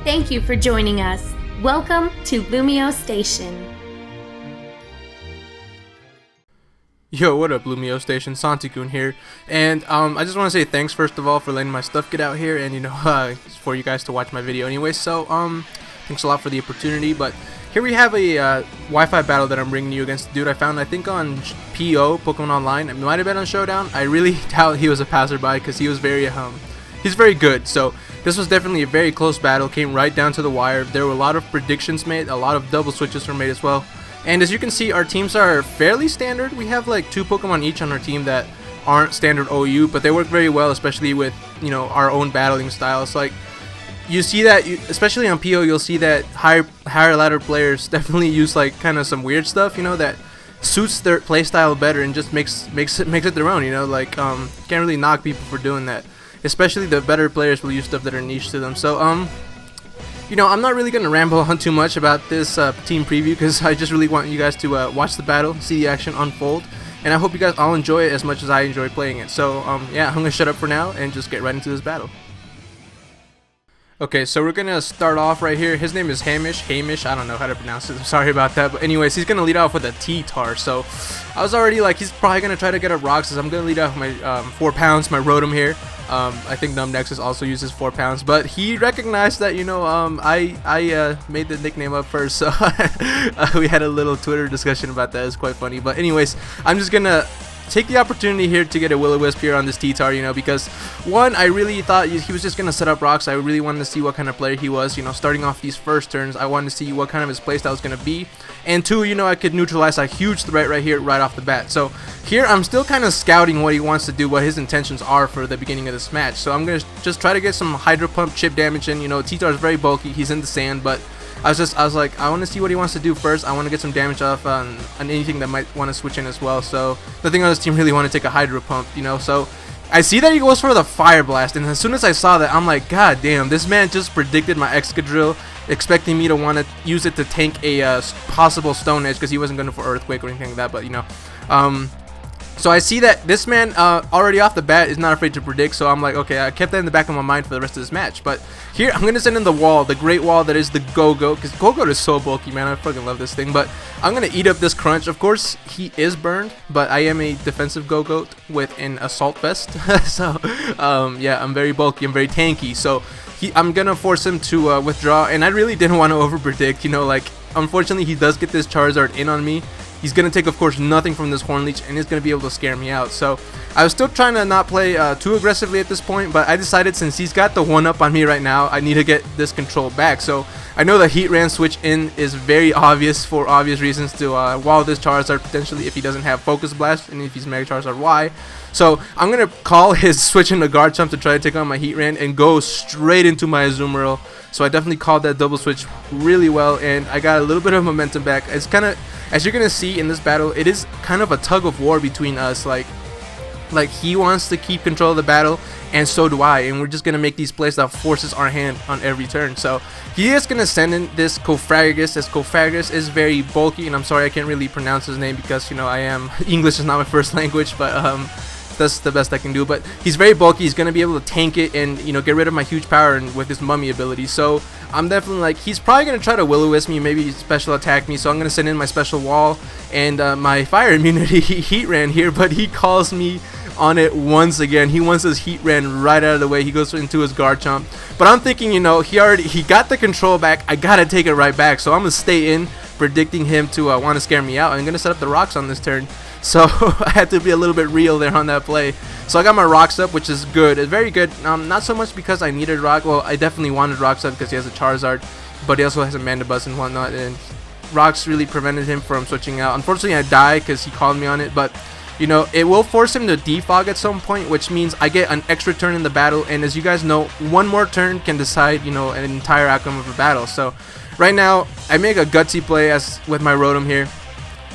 Thank you for joining us. Welcome to LumioseStation. Yo, what up, LumioseStation? Santikun here, and I just want to say thanks first of all for letting my stuff get out here, and for you guys to watch my video anyway. So thanks a lot for the opportunity. But here we have a Wi-Fi battle that I'm bringing you against a dude I found, I think, on PO Pokemon Online. It might have been on Showdown. I really doubt he was a passerby because he was he's very good. So this was definitely a very close battle. Came right down to the wire. There were a lot of predictions made, a lot of double switches were made as well. And as you can see, our teams are fairly standard. We have like 2 Pokemon each on our team that aren't standard OU, but they work very well, especially with, our own battling styles. Like, you see that, especially on PO, you'll see that higher ladder players definitely use like kind of some weird stuff, that suits their playstyle better and just makes it their own. Like can't really knock people for doing that. Especially the better players will use stuff that are niche to them. So I'm not really going to ramble on too much about this team preview because I just really want you guys to watch the battle, see the action unfold, and I hope you guys all enjoy it as much as I enjoy playing it. So yeah, I'm going to shut up for now and just get right into this battle. Okay, so we're going to start off right here. His name is Hamish, I don't know how to pronounce it, I'm sorry about that. But anyways, he's going to lead off with a T-Tar. So I was already like, he's probably going to try to get up rocks. So I'm going to lead off with my 4 pounds, my Rotom here. I think Nexus also uses 4 pounds, but he recognized that I made the nickname up first, so we had a little Twitter discussion about that. It's quite funny. But anyways, I'm just gonna take the opportunity here to get a Will-O-Wisp here on this T-Tar, because one, I really thought he was just gonna set up rocks. I really wanted to see what kind of player he was. Starting off these first turns, I wanted to see what kind of his playstyle was gonna be, and 2, I could neutralize a huge threat right here, right off the bat. So here, I'm still kind of scouting what he wants to do, what his intentions are for the beginning of this match. So I'm gonna just try to get some Hydro Pump chip damage in. T-Tar is very bulky. He's in the sand, but I was like, I want to see what he wants to do first. I want to get some damage off on anything that might want to switch in as well. So nothing on this team really want to take a Hydro Pump, So I see that he goes for the Fire Blast, and as soon as I saw that, I'm like, God damn, this man just predicted my Excadrill, expecting me to want to use it to tank a possible Stone Edge because he wasn't going for Earthquake or anything like that. But so I see that this man already off the bat is not afraid to predict, so I'm like, okay, I kept that in the back of my mind for the rest of this match. But here, I'm going to send in the wall, the great wall that is the Go-Go, because Go-Go is so bulky, man. I fucking love this thing. But I'm going to eat up this Crunch. Of course, he is burned, but I am a defensive Go-Go with an Assault Vest. So, yeah, I'm very bulky, I'm very tanky. So I'm going to force him to withdraw, and I really didn't want to over-predict, like, unfortunately, he does get this Charizard in on me. He's going to take, of course, nothing from this Horn Leech, and he's going to be able to scare me out. So I was still trying to not play too aggressively at this point, but I decided since he's got the 1-up on me right now, I need to get this control back. So I know the Heatran switch in is very obvious for obvious reasons to wall this Charizard potentially if he doesn't have Focus Blast and if he's Mega Charizard Y. So I'm going to call his switch into Garchomp to try to take on my Heatran and go straight into my Azumarill. So I definitely called that double switch really well, and I got a little bit of momentum back. It's kind of, as you're going to see in this battle, it is kind of a tug of war between us. Like he wants to keep control of the battle, and so do I, and we're just going to make these plays that forces our hand on every turn. So he is going to send in this Cofragus, as Cofragus is very bulky, and I'm sorry I can't really pronounce his name because, English is not my first language, but that's the best I can do. But he's very bulky. He's going to be able to tank it and, get rid of my huge power and with his Mummy ability. So I'm definitely like, he's probably going to try to Will-O-Wisp me, maybe special attack me. So I'm going to send in my special wall and my fire immunity Heatran here, but he calls me on it once again. He wants his Heatran right out of the way. He goes into his Garchomp. But I'm thinking, he got the control back. I got to take it right back. So I'm going to stay in, predicting him to want to scare me out. I'm going to set up the rocks on this turn. So I had to be a little bit real there on that play. So I got my rocks up, which is good. It's very good. Not so much because I needed rock. Well, I definitely wanted rocks up because he has a Charizard, but he also has a Mandibuzz and whatnot. And rocks really prevented him from switching out. Unfortunately, I died because he called me on it. But it will force him to defog at some point, which means I get an extra turn in the battle. And as you guys know, one more turn can decide, an entire outcome of a battle. So right now, I make a gutsy play with my Rotom here.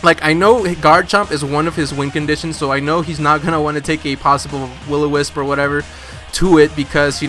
Like, I know Garchomp is one of his win conditions, so I know he's not going to want to take a possible Will-O-Wisp or whatever to it because,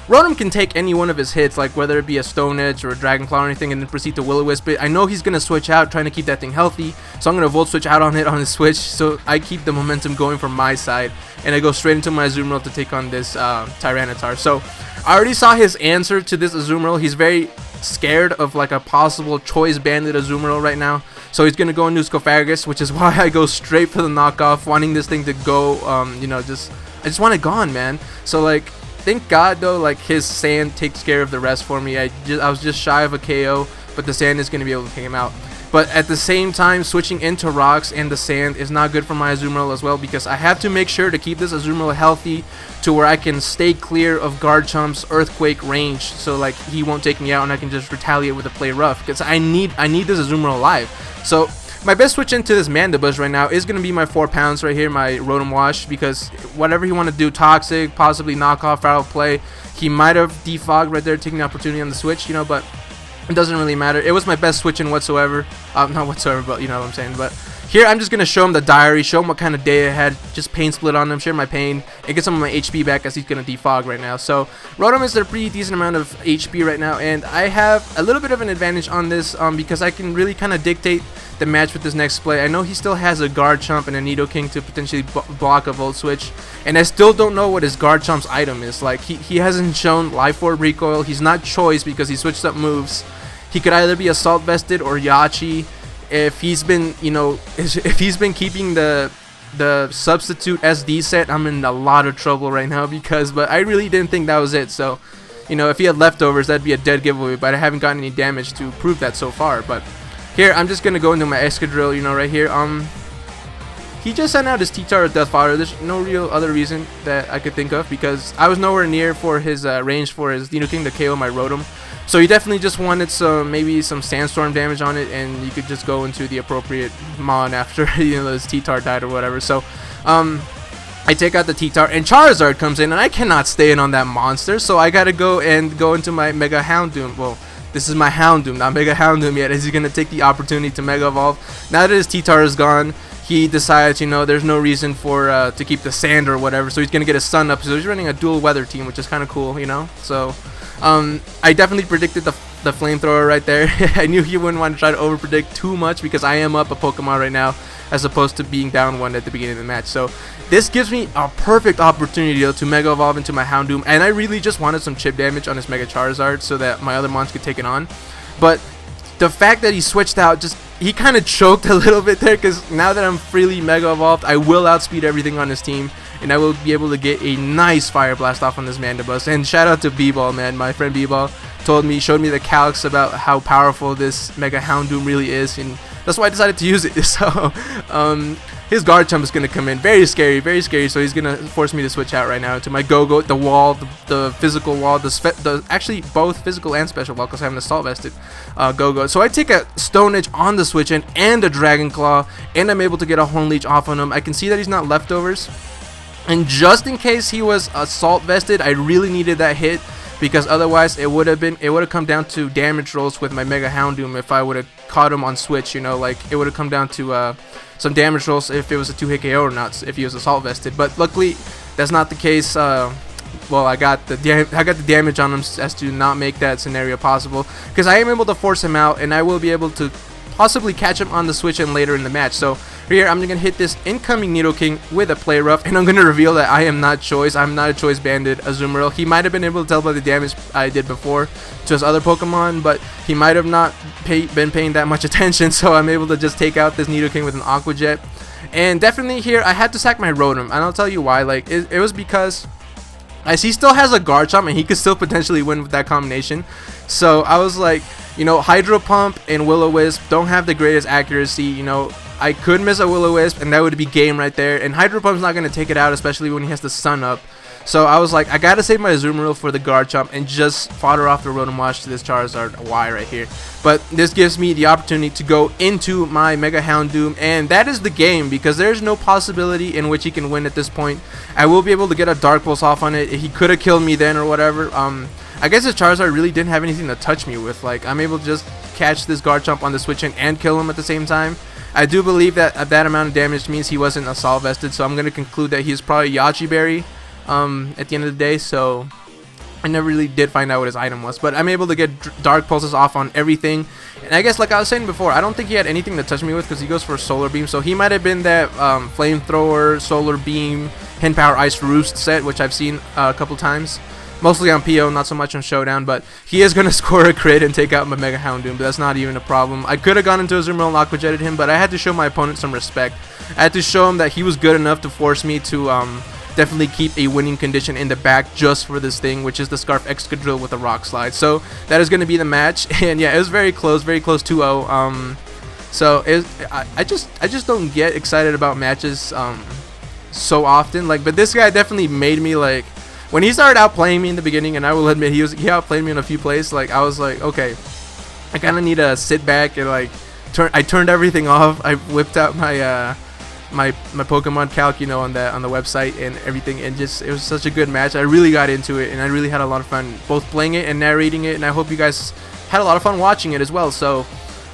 Rotom can take any one of his hits, like whether it be a Stone Edge or a Dragon Claw or anything, and then proceed to Will-O-Wisp. But I know he's going to switch out, trying to keep that thing healthy, so I'm going to Volt Switch out on it on his switch, so I keep the momentum going from my side, and I go straight into my Azumarill to take on this Tyranitar. So I already saw his answer to this Azumarill. He's very scared of like a possible Choice Banded Azumarill right now, so he's going to go into Scofagus, which is why I go straight for the knockoff, wanting this thing to go, you know, I just want it gone, man. So like, thank God though, like his Sand takes care of the rest for me. I was just shy of a KO, but the Sand is going to be able to take him out. But at the same time, switching into Rocks and the Sand is not good for my Azumarill as well, because I have to make sure to keep this Azumarill healthy to where I can stay clear of Garchomp's Earthquake range, so like he won't take me out and I can just retaliate with a Play Rough, because I need this Azumarill alive. So my best switch into this Mandibuzz right now is going to be my 4 pounds right here, my Rotom Wash, because whatever you want to do, Toxic, possibly knock off, Foul Play, he might have defogged right there, taking the opportunity on the switch, you know, but it doesn't really matter. It was my best switch in whatsoever. Not whatsoever, but you know what I'm saying. But here I'm just going to show him the diary, show him what kind of day I had, just pain split on him, share my pain, and get some of my HP back as he's going to defog right now. So Rotom is at a pretty decent amount of HP right now, and I have a little bit of an advantage on this because I can really kind of dictate the match with this next play. I know he still has a Garchomp and a Nidoking to potentially block a Volt Switch, and I still don't know what his Garchomp's item is. Like he hasn't shown Life Orb Recoil. He's not Choice because he switched up moves. He could either be Assault Vested or Yachi. If he's been, you know, if he's been keeping the substitute SD set, I'm in a lot of trouble right now, but I really didn't think that was it. So, you know, if he had leftovers, that'd be a dead giveaway, but I haven't gotten any damage to prove that so far. But here, I'm just gonna go into my Excadrill, you know, right here. He just sent out his T-Tar or Death Fodder. There's no real other reason that I could think of, because I was nowhere near for his range for his Nidoking to KO my Rotom. So he definitely just wanted maybe some Sandstorm damage on it, and you could just go into the appropriate Mon after, you know, his T-Tar died or whatever. So I take out the T-Tar, and Charizard comes in, and I cannot stay in on that monster, so I gotta go into my Mega Houndoom. Well, this is my Houndoom, not Mega Houndoom yet, as he's gonna take the opportunity to Mega Evolve. Now that his T-Tar is gone, he decides, you know, there's no reason for to keep the Sand or whatever, so he's gonna get his Sun up. So he's running a dual weather team, which is kind of cool, you know. So I definitely predicted the Flamethrower right there. I knew he wouldn't want to try to overpredict too much, because I am up a Pokemon right now as opposed to being down one at the beginning of the match. So this gives me a perfect opportunity to Mega Evolve into my Houndoom, and I really just wanted some chip damage on his Mega Charizard so that my other mons could take it on. But the fact that he switched out, he kind of choked a little bit there, because now that I'm freely Mega Evolved, I will outspeed everything on his team, and I will be able to get a nice Fire Blast off on this Mandibuzz. And shout out to B-Ball, man. My friend B-Ball showed me the calcs about how powerful this Mega Houndoom really is, and that's why I decided to use it. So his Garchomp is going to come in. Very scary, very scary. So he's going to force me to switch out right now to my Go-Go, the wall, the physical wall, actually both physical and special wall, because I have an Assault Vested Go-Go. So I take a Stone Edge on the switch in and a Dragon Claw, and I'm able to get a Horn Leech off on him. I can see that he's not leftovers. And just in case he was Assault Vested, I really needed that hit, because otherwise it would have come down to damage rolls with my Mega Houndoom if I would have caught him on switch, you know, like it would have come down to some damage rolls if it was a 2-hit KO or not, if he was Assault Vested. But luckily that's not the case. Well, I got the damage on him as to not make that scenario possible, because I am able to force him out, and I will be able to possibly catch him on the switch and later in the match. So here I'm going to hit this incoming Nidoking with a Play Rough, and I'm going to reveal that I am not Choice. I'm not a Choice Banded Azumarill. He might have been able to tell by the damage I did before to his other Pokemon, but he might have not been paying that much attention, so I'm able to just take out this Nidoking with an Aqua Jet. And definitely here I had to sack my Rotom, and I'll tell you why. Like it was because he still has a Garchomp, and he could still potentially win with that combination. So I was like, you know, Hydro Pump and Will-O-Wisp don't have the greatest accuracy. You know, I could miss a Will-O-Wisp, and that would be game right there. And Hydro Pump's not going to take it out, especially when he has the Sun up. So I was like, I got to save my Azumarill for the Garchomp and just fodder off the Rotom Wash to this Charizard Y right here. But this gives me the opportunity to go into my Mega Houndoom, and that is the game, because there's no possibility in which he can win at this point. I will be able to get a Dark Pulse off on it. He could have killed me then or whatever. I guess this Charizard really didn't have anything to touch me with. Like, I'm able to just catch this Garchomp on the switch in and kill him at the same time. I do believe that that amount of damage means he wasn't Assault Vested, so I'm going to conclude that he's probably Yachi Berry at the end of the day. So I never really did find out what his item was, but I'm able to get dark pulses off on everything. And I guess, like I was saying before, I don't think he had anything to touch me with because he goes for solar beam. So he might have been that flamethrower, solar beam, hand power ice roost set, which I've seen a couple times. Mostly on PO, not so much on Showdown, but he is going to score a crit and take out my Mega Houndoom, but that's not even a problem. I could have gone into a Azumarill and Aqua Jetted him, but I had to show my opponent some respect. I had to show him that he was good enough to force me to definitely keep a winning condition in the back just for this thing, which is the Scarf Excadrill with a Rock Slide. So that is going to be the match, and yeah, it was very close 2-0. So I just don't get excited about matches so often, like, but this guy definitely made me, like, when he started outplaying me in the beginning, and I will admit he outplayed me in a few plays, like, I was like, okay, I kind of need to sit back and, like, I turned everything off. I whipped out my my Pokemon calc, you know, on the website and everything, and just, it was such a good match. I really got into it, and I really had a lot of fun both playing it and narrating it, and I hope you guys had a lot of fun watching it as well. So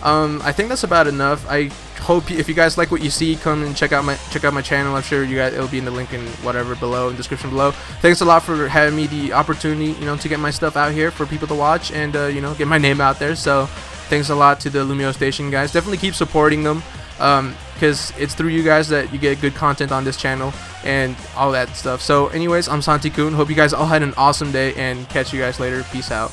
I think that's about enough. I hope if you guys like what you see, come and check out my channel. I'm sure you guys, it'll be in the link in whatever below, in the description below. Thanks a lot for having me the opportunity, you know, to get my stuff out here for people to watch and you know, get my name out there. So thanks a lot to the LumioStation guys. Definitely keep supporting them, because it's through you guys that you get good content on this channel and all that stuff. So anyways, I'm Santi Kun. Hope you guys all had an awesome day, and catch you guys later. Peace out.